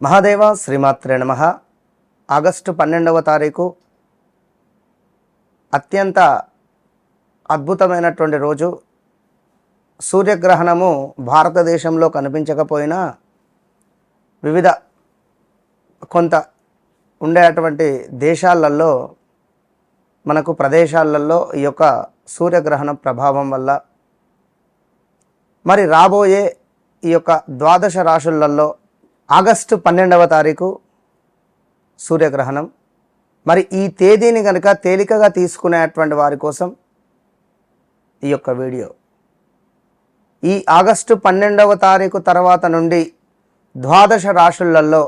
మహాదేవ శ్రీమాత్రే నమః. ఆగస్టు 12వ తారీఖు అత్యంత అద్భుతమైనటువంటి రోజు. సూర్యగ్రహణము భారతదేశంలో కనిపించకపోయినా వివిధ కొంత ఉండేటువంటి దేశాలలో మనకు ప్రదేశాలలో ఈ యొక్క సూర్యగ్రహణ ప్రభావం వల్ల మరి రాబోయే ఈ యొక్క ద్వాదశ రాశులలో ఆగస్టు 12వ తారీఖు సూర్యగ్రహణం. మరి ఈ తేదీని కనుక తేలికగా తీసుకునేటువంటి వారి కోసం ఈ యొక్క వీడియో. ఈ ఆగస్టు 12వ తారీఖు తర్వాత నుండి ద్వాదశ రాశులలో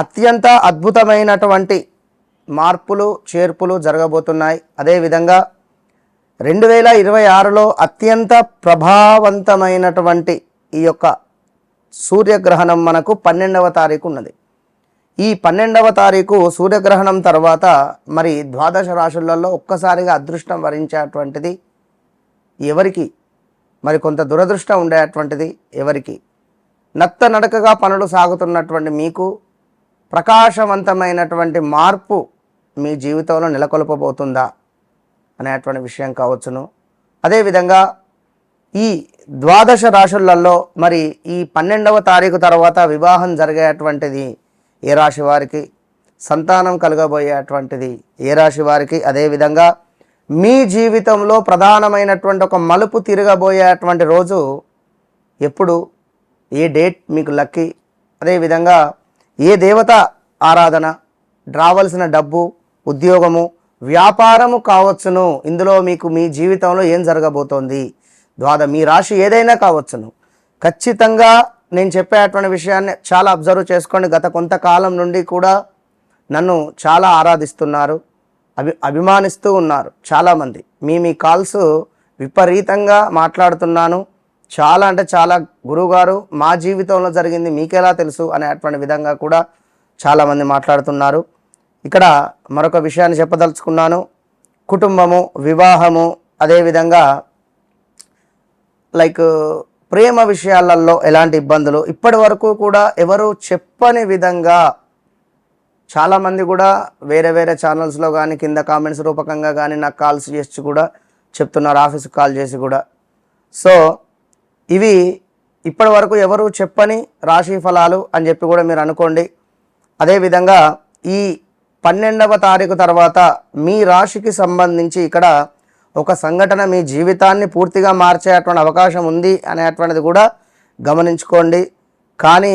అత్యంత అద్భుతమైనటువంటి మార్పులు చేర్పులు జరగబోతున్నాయి. అదేవిధంగా 2026లో అత్యంత ప్రభావవంతమైనటువంటి ఈ యొక్క సూర్యగ్రహణం మనకు 12వ తారీఖు ఉన్నది. ఈ 12వ తారీఖు సూర్యగ్రహణం తర్వాత మరి ద్వాదశ రాశులలో ఒక్కసారిగా అదృష్టం వరించేటువంటిది ఎవరికి, మరి కొంత దురదృష్టం ఉండేటువంటిది ఎవరికి, నత్త నడకగా పనులు సాగుతున్నటువంటి మీకు ప్రకాశవంతమైనటువంటి మార్పు మీ జీవితంలో నెలకొల్పబోతుందా అనేటువంటి విషయం కావచ్చును. అదేవిధంగా ఈ ద్వాదశ రాశులలో మరి ఈ 12వ తారీఖు తర్వాత వివాహం జరిగేటువంటిది ఏ రాశి వారికి, సంతానం కలగబోయేటువంటిది ఏ రాశి వారికి, అదేవిధంగా మీ జీవితంలో ప్రధానమైనటువంటి ఒక మలుపు తిరగబోయేటువంటి రోజు ఎప్పుడు, ఏ డేట్ మీకు లక్కీ, అదేవిధంగా ఏ దేవత ఆరాధన, రావాల్సిన డబ్బు, ఉద్యోగము, వ్యాపారము కావచ్చును. ఇందులో మీకు మీ జీవితంలో ఏం జరగబోతోంది, మీ రాశి ఏదైనా కావచ్చును. ఖచ్చితంగా నేను చెప్పేటువంటి విషయాన్ని చాలా అబ్జర్వ్ చేసుకోండి. గత కొంతకాలం నుండి కూడా నన్ను చాలా ఆరాధిస్తున్నారు, అభిమానిస్తూ ఉన్నారు చాలామంది. మీ కాల్స్ విపరీతంగా మాట్లాడుతున్నాను. చాలా అంటే చాలా, గురువుగారు మా జీవితంలో జరిగింది మీకెలా తెలుసు అనేటువంటి విధంగా కూడా చాలామంది మాట్లాడుతున్నారు. ఇక్కడ మరొక విషయాన్ని చెప్పదలుచుకున్నాను. కుటుంబము, వివాహము, అదేవిధంగా ప్రేమ విషయాలలో ఎలాంటి ఇబ్బందులు ఇప్పటి వరకు కూడా ఎవరు చెప్పని విధంగా చాలామంది కూడా వేరే వేరే ఛానల్స్లో కానీ కింద కామెంట్స్ రూపకంగా కానీ నాకు కాల్స్ చేసి కూడా చెప్తున్నారు, ఆఫీస్కి కాల్ చేసి కూడా. సో ఇవి ఇప్పటి వరకు ఎవరు చెప్పని రాశి ఫలాలు అని చెప్పి కూడా మీరు అనుకోండి. అదేవిధంగా ఈ 12వ తారీఖు తర్వాత మీ రాశికి సంబంధించి ఇక్కడ ఒక సంఘటన మీ జీవితాన్ని పూర్తిగా మార్చేటువంటి అవకాశం ఉంది అనేటువంటిది కూడా గమనించుకోండి. కానీ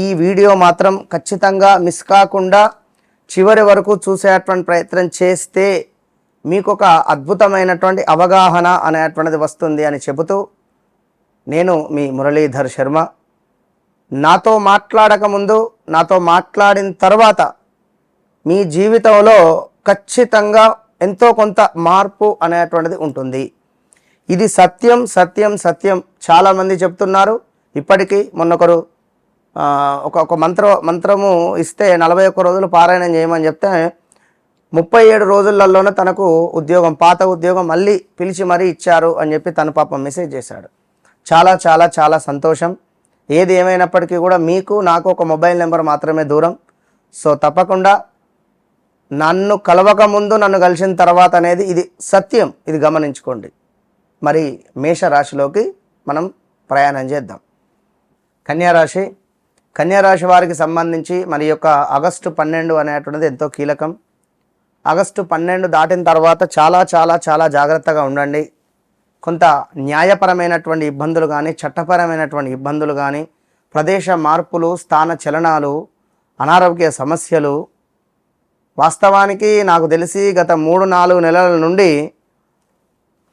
ఈ వీడియో మాత్రం ఖచ్చితంగా మిస్ కాకుండా చివరి వరకు చూసేటువంటి ప్రయత్నం చేస్తే మీకు ఒక అద్భుతమైనటువంటి అవగాహన అనేటువంటిది వస్తుంది అని చెబుతూ, నేను మీ మురళీధర్ శర్మ. నాతో మాట్లాడకముందు, నాతో మాట్లాడిన తర్వాత మీ జీవితంలో ఖచ్చితంగా ఎంతో కొంత మార్పు అనేటువంటిది ఉంటుంది. ఇది సత్యం సత్యం సత్యం. చాలామంది చెప్తున్నారు. ఇప్పటికీ మొన్నొకరు ఒక మంత్రము ఇస్తే 41 రోజులు పారాయణం చేయమని చెప్తే 37 రోజులలోనే తనకు ఉద్యోగం, పాత ఉద్యోగం మళ్ళీ పిలిచి మరీ ఇచ్చారు అని చెప్పి తన పాపం మెసేజ్ చేశాడు. చాలా చాలా చాలా సంతోషం. ఏది ఏమైనప్పటికీ కూడా మీకు నాకు ఒక మొబైల్ నెంబర్ మాత్రమే దూరం. సో తప్పకుండా నన్ను కలవక ముందు, నన్ను కలిసిన తర్వాత అనేది ఇది సత్యం, ఇది గమనించుకోండి. మరి మేషరాశిలోకి మనం ప్రయాణం చేద్దాం. కన్యారాశి. కన్యారాశి వారికి సంబంధించి మరి యొక్క ఆగస్టు 12 అనేటువంటిది ఎంతో కీలకం. ఆగస్టు 12 దాటిన తర్వాత చాలా చాలా చాలా జాగ్రత్తగా ఉండండి. కొంత న్యాయపరమైనటువంటి ఇబ్బందులు కానీ, చట్టపరమైనటువంటి ఇబ్బందులు కానీ, ప్రదేశ మార్పులు, స్థాన చలనాలు, అనారోగ్య సమస్యలు. వాస్తవానికి నాకు తెలిసి గత 3-4 నెలల నుండి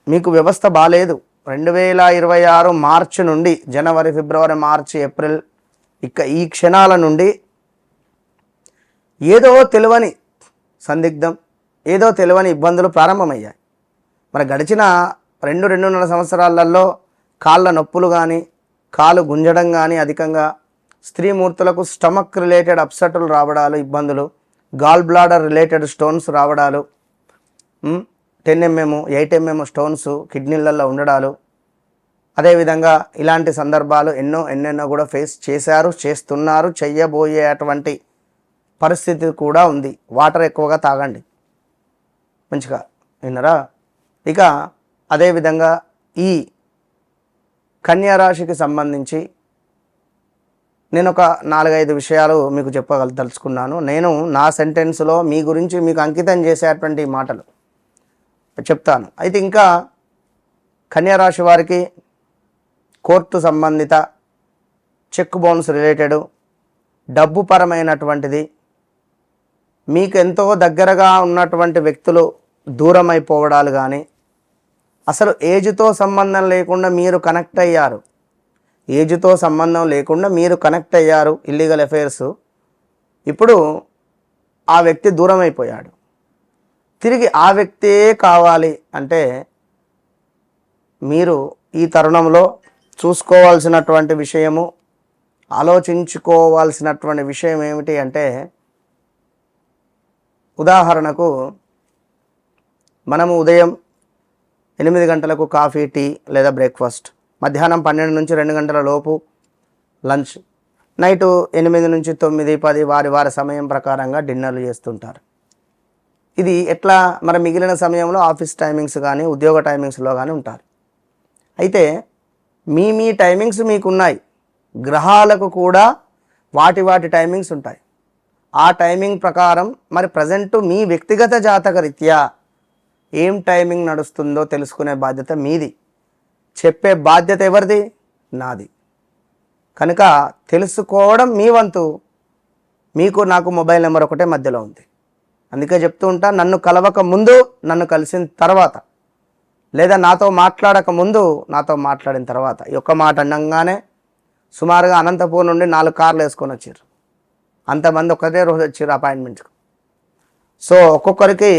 మీకు వ్యవస్థ బాలేదు. 2026 మార్చి నుండి, జనవరి, ఫిబ్రవరి, మార్చి, ఏప్రిల్, ఈ క్షణాల నుండి ఏదో తెలియని సందిగ్ధం, ఏదో తెలియని ఇబ్బందులు ప్రారంభమయ్యాయి. మరి గడిచిన 2-2.5 సంవత్సరాలలో కాళ్ళ నొప్పులు కానీ, కాలు గుంజడం కానీ అధికంగా, స్త్రీమూర్తులకు స్టమక్ రిలేటెడ్ అప్సెట్లు రావడాలు, ఇబ్బందులు, గాల్ బ్లాడర్ రిలేటెడ్ స్టోన్స్ రావడాలు, 10 mm 8 mm స్టోన్స్ కిడ్నీలలో ఉండడాలు, అదేవిధంగా ఇలాంటి సందర్భాలు ఎన్నెన్నో కూడా ఫేస్ చేశారు, చేస్తున్నారు, చెయ్యబోయేటువంటి పరిస్థితి కూడా ఉంది. వాటర్ ఎక్కువగా తాగండి, మంచిగా విన్నరా. ఇక అదేవిధంగా ఈ కన్యా రాశికి సంబంధించి నేను ఒక 4-5 విషయాలు మీకు చెప్పగలుగుతున్నాను. నేను నా సెంటెన్స్లో మీ గురించి మీకు అంకితం చేసేటువంటి మాటలు చెప్తాను. అయితే ఇంకా కన్యా రాశి వారికి కోర్టు సంబంధిత చెక్ బౌన్స్ రిలేటెడ్ డబ్బు పరమైనటువంటిది, మీకు ఎంతో దగ్గరగా ఉన్నటువంటి వ్యక్తులు దూరం అయిపోవడాలు కానీ, అసలు ఏజ్తో సంబంధం లేకుండా మీరు కనెక్ట్ అయ్యారు, ఏజ్తో సంబంధం లేకుండా మీరు కనెక్ట్ అయ్యారు, ఇల్లీగల్ అఫైర్స్, ఇప్పుడు ఆ వ్యక్తి దూరం అయిపోయాడు, తిరిగి ఆ వ్యక్తే కావాలి అంటే మీరు ఈ తరుణంలో చూసుకోవాల్సినటువంటి విషయము, ఆలోచించుకోవాల్సినటువంటి విషయం ఏమిటి అంటే, ఉదాహరణకు మనము ఉదయం 8 గంటలకు కాఫీ, టీ లేదా బ్రేక్ఫాస్ట్, మధ్యాహ్నం 12 నుంచి 2 గంటల లోపు లంచ్, నైటు 8 నుంచి 9, 10 వారి సమయం ప్రకారంగా డిన్నర్లు చేస్తుంటారు. ఇది ఎట్లా మరి మిగిలిన సమయంలో ఆఫీస్ టైమింగ్స్ కానీ ఉద్యోగ టైమింగ్స్లో కానీ ఉంటారు. అయితే మీ టైమింగ్స్ మీకున్నాయి, గ్రహాలకు కూడా వాటి టైమింగ్స్ ఉంటాయి. ఆ టైమింగ్ ప్రకారం మరి ప్రజెంట్ మీ వ్యక్తిగత జాతక రీత్యా ఏం టైమింగ్ నడుస్తుందో తెలుసుకునే బాధ్యత మీది, చెప్పే బాధ్యత ఎవరిది? నాది. కనుక తెలుసుకోవడం మీ వంతు. మీకు నాకు మొబైల్ నెంబర్ ఒకటే మధ్యలో ఉంది, అందుకే చెప్తూ ఉంటా, నన్ను కలవక ముందు, నన్ను కలిసిన తర్వాత, లేదా నాతో మాట్లాడక ముందు, నాతో మాట్లాడిన తర్వాత. ఈ ఒక్క మాట అనగానే సుమారుగా అనంతపూర్ నుండి 4 కార్లు వేసుకొని వచ్చారు, అంతమంది ఒకటే రోజు వచ్చారు అపాయింట్మెంట్కి. సో ఒక్కొక్కరికి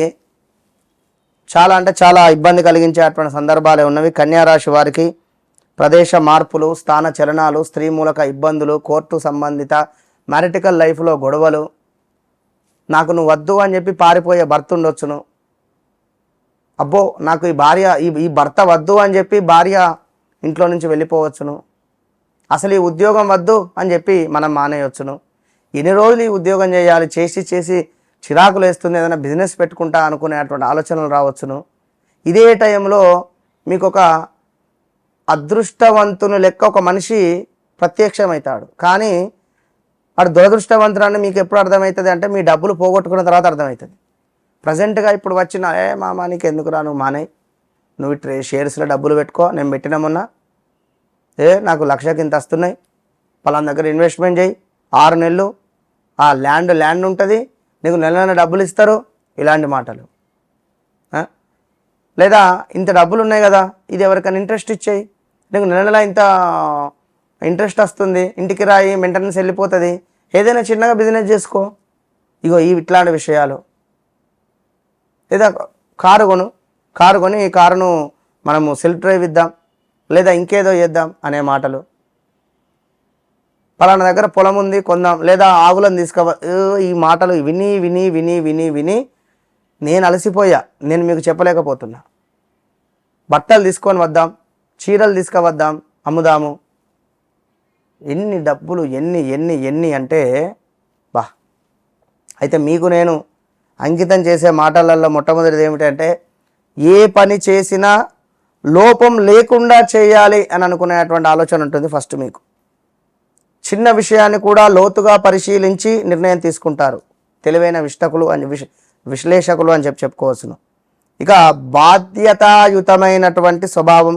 చాలా అంటే చాలా ఇబ్బంది కలిగించేటువంటి సందర్భాలే ఉన్నవి. కన్యా రాశి వారికి ప్రదేశ మార్పులు, స్థాన చలనాలు, స్త్రీ మూలక ఇబ్బందులు, కోర్టు సంబంధిత మ్యారిటికల్ లైఫ్లో గొడవలు, నాకు నువ్వు వద్దు అని చెప్పి పారిపోయే భర్త ఉండొచ్చును, అబ్బో నాకు ఈ భర్త వద్దు అని చెప్పి భార్య ఇంట్లో నుంచి వెళ్ళిపోవచ్చును, అసలు ఈ ఉద్యోగం వద్దు అని చెప్పి మనం మానేయవచ్చును, ఎన్ని రోజులు ఈ ఉద్యోగం చేయాలి, చేసి చిరాకులు వేస్తుంది, ఏదైనా బిజినెస్ పెట్టుకుంటా అనుకునేటువంటి ఆలోచనలు రావచ్చును. ఇదే టైంలో మీకు ఒక అదృష్టవంతుని లెక్క ఒక మనిషి ప్రత్యక్షమవుతాడు. కానీ వాడు దురదృష్టవంతురాన్ని మీకు ఎప్పుడు అర్థమవుతుంది అంటే, మీ డబ్బులు పోగొట్టుకున్న తర్వాత అర్థమవుతుంది. ప్రజెంట్గా ఇప్పుడు వచ్చిన మామ నీకు ఎందుకు రా, నువ్వు మానే, నువ్వు షేర్స్లో డబ్బులు పెట్టుకో, నేను పెట్టిన మొన్న నాకు 1,00,000కి ఇంత వస్తున్నాయి, పలానా దగ్గర ఇన్వెస్ట్మెంట్ చేయి, 6 నెలలు ఆ ల్యాండ్ ఉంటుంది, నీకు నెల డబ్బులు ఇస్తారు, ఇలాంటి మాటలు. లేదా ఇంత డబ్బులు ఉన్నాయి కదా, ఇది ఎవరికైనా ఇంట్రెస్ట్ ఇచ్చేయి, నీకు నెల ఇంత ఇంట్రెస్ట్ వస్తుంది, ఇంటికి రాయి, మెయింటెనెన్స్ వెళ్ళిపోతుంది, ఏదైనా చిన్నగా బిజినెస్ చేసుకో. ఇగో ఇట్లాంటి విషయాలు. లేదా కారు కొని ఈ కారును మనము సెల్ఫ్ డ్రైవ్ ఇద్దాం, లేదా ఇంకేదో చేద్దాం అనే మాటలు. పలానా దగ్గర పొలం ఉంది కొందాం, లేదా ఆవులను ఈ మాటలు విని నేను అలసిపోయా, నేను మీకు చెప్పలేకపోతున్నా. బట్టలు తీసుకొని వద్దాం, చీరలు తీసుకువద్దాం, అమ్ముదాము. ఎన్ని డబ్బులు, ఎన్ని అంటే బా. అయితే మీకు నేను అంకితం చేసే మాటలలో మొట్టమొదటిది ఏమిటంటే, ఏ పని చేసినా లోపం లేకుండా చేయాలి అని అనుకునేటువంటి ఆలోచన ఉంటుంది ఫస్ట్ మీకు. చిన్న విషయాన్ని కూడా లోతుగా పరిశీలించి నిర్ణయం తీసుకుంటారు తెలివైన విశ్లేషకులు అని చెప్పుకోవచ్చును. ఇక బాధ్యతాయుతమైనటువంటి స్వభావం,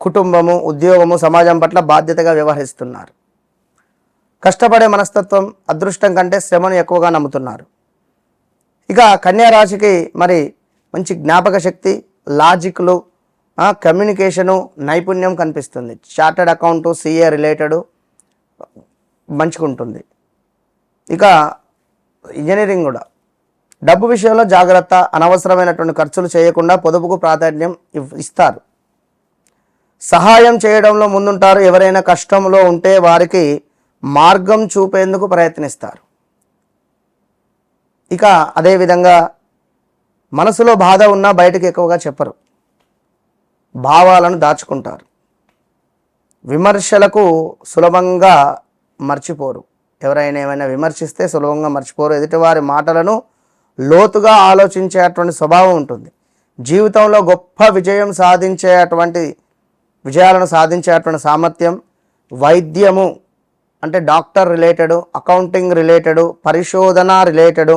కుటుంబము, ఉద్యోగము, సమాజం పట్ల బాధ్యతగా వ్యవహరిస్తున్నారు. కష్టపడే మనస్తత్వం, అదృష్టం కంటే శ్రమను ఎక్కువగా నమ్ముతున్నారు. ఇక కన్యా రాశికి మరి మంచి జ్ఞాపక శక్తి, లాజిక్లు, కమ్యూనికేషను నైపుణ్యం కనిపిస్తుంది. చార్టర్డ్ అకౌంటు, సిఏ రిలేటెడ్ మంచిగా ఉంటుంది. ఇక ఇంజనీరింగ్ కూడా. డబ్బు విషయంలో జాగ్రత్త, అనవసరమైనటువంటి ఖర్చులు చేయకుండా పొదుపుకు ప్రాధాన్యం ఇస్తారు. సహాయం చేయడంలో ముందుంటారు. ఎవరైనా కష్టంలో ఉంటే వారికి మార్గం చూపేందుకు ప్రయత్నిస్తారు. ఇక అదేవిధంగా మనసులో బాధ ఉన్నా బయటకు ఎక్కువగా చెప్పరు, భావాలను దాచుకుంటారు. విమర్శలకు సులభంగా మర్చిపోరు. ఎవరైనా ఏమైనా విమర్శిస్తే సులభంగా మర్చిపోరు. ఎదుటివారి మాటలను లోతుగా ఆలోచించేటువంటి స్వభావం ఉంటుంది. జీవితంలో గొప్ప విజయాలను సాధించేటువంటి సామర్థ్యం, వైద్యము అంటే డాక్టర్ రిలేటెడు, అకౌంటింగ్ రిలేటెడు, పరిశోధన రిలేటెడు,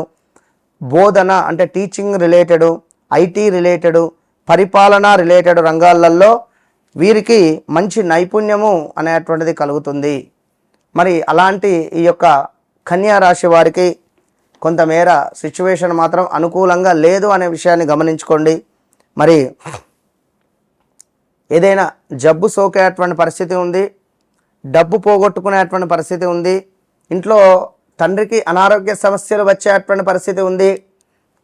బోధన అంటే టీచింగ్ రిలేటెడు, ఐటీ రిలేటెడు, పరిపాలన రిలేటెడ్ రంగాలలో వీరికి మంచి నైపుణ్యము అనేటువంటిది కలుగుతుంది. మరి అలాంటి ఈ యొక్క కన్యా రాశి వారికి కొంతమేర సిచ్యువేషన్ మాత్రం అనుకూలంగా లేదు అనే విషయాన్ని గమనించుకోండి. మరి ఏదైనా జబ్బు సోకేటువంటి పరిస్థితి ఉంది, డబ్బు పోగొట్టుకునేటువంటి పరిస్థితి ఉంది, ఇంట్లో తండ్రికి అనారోగ్య సమస్యలు వచ్చేటువంటి పరిస్థితి ఉంది.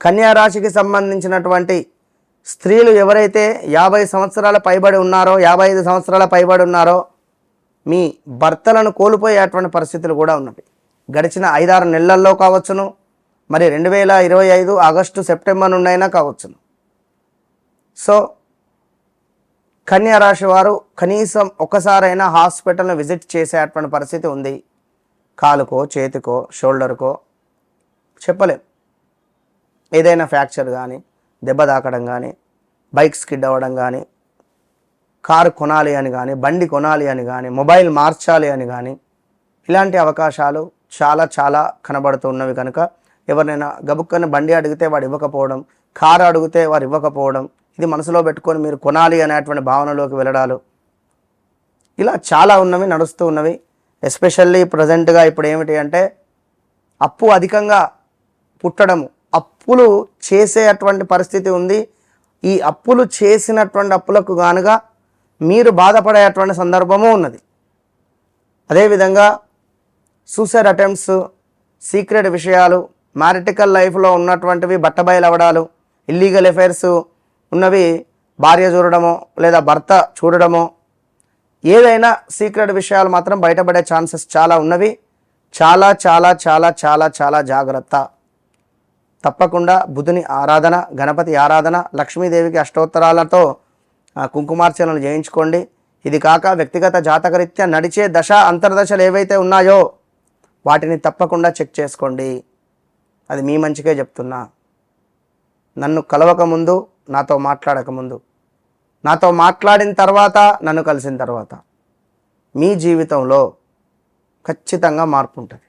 కన్యా రాశికి సంబంధించినటువంటి స్త్రీలు ఎవరైతే 50 సంవత్సరాల పైబడి ఉన్నారో, 55 సంవత్సరాల పైబడి ఉన్నారో మీ భర్తలను కోల్పోయేటువంటి పరిస్థితులు కూడా ఉన్నవి. గడిచిన 5-6 నెలల్లో కావచ్చును, మరి 2025 ఆగస్టు సెప్టెంబర్ నుండి అయినా కావచ్చును. సో కన్యా రాశి వారు కనీసం ఒకసారైనా హాస్పిటల్ని విజిట్ చేసేటువంటి పరిస్థితి ఉంది. కాలుకో, చేతికో, షోల్డర్కో చెప్పలేం, ఏదైనా ఫ్రాక్చర్ కానీ, దెబ్బ తాకడం కానీ, బైక్ స్కిడ్ అవ్వడం కానీ, కారు కొనాలి అని కానీ, బండి కొనాలి అని కానీ, మొబైల్ మార్చాలి అని కానీ, ఇలాంటి అవకాశాలు చాలా చాలా కనబడుతున్నవి. కనుక ఎవరినైనా గబుక్కని బండి అడిగితే వాడు ఇవ్వకపోవడం, కారు అడిగితే వారు ఇవ్వకపోవడం, ఇది మనసులో పెట్టుకొని మీరు కొనాలి అనేటువంటి భావనలోకి వెళ్ళడాలు, ఇలా చాలా ఉన్నవి నడుస్తూ ఉన్నవి. ఎస్పెషల్లీ ప్రజెంట్గా ఇప్పుడు ఏమిటి అంటే అప్పు అధికంగా పుట్టడము, అప్పులు చేసేటువంటి పరిస్థితి ఉంది. ఈ అప్పులు చేసినటువంటి అప్పులకు గానుగా మీరు బాధపడేటువంటి సందర్భము ఉన్నది. అదేవిధంగా సూసైడ్ అటెంప్ట్స్, సీక్రెట్ విషయాలు, మ్యారిటికల్ లైఫ్లో ఉన్నటువంటివి బట్టబయలు అవ్వడాలు, ఇల్లీగల్ అఫైర్స్ ఉన్నవి భార్య చూడడమో లేదా భర్త చూడడమో, ఏదైనా సీక్రెట్ విషయాలు మాత్రం బయటపడే ఛాన్సెస్ చాలా ఉన్నవి. చాలా చాలా చాలా చాలా చాలా జాగ్రత్త. తప్పకుండా బుధుని ఆరాధన, గణపతి ఆరాధన, లక్ష్మీదేవికి అష్టోత్తరాలతో కుంకుమార్చనలు చేయించుకోండి. ఇది కాక వ్యక్తిగత జాతకరీత్యా నడిచే దశ అంతర్దశలు ఏవైతే ఉన్నాయో వాటిని తప్పకుండా చెక్ చేసుకోండి. అది మీ మంచికే చెప్తున్నా. నన్ను కలవకముందు, నాతో మాట్లాడకముందు, నాతో మాట్లాడిన తర్వాత, నన్ను కలిసిన తర్వాత మీ జీవితంలో ఖచ్చితంగా మార్పు ఉంటుంది.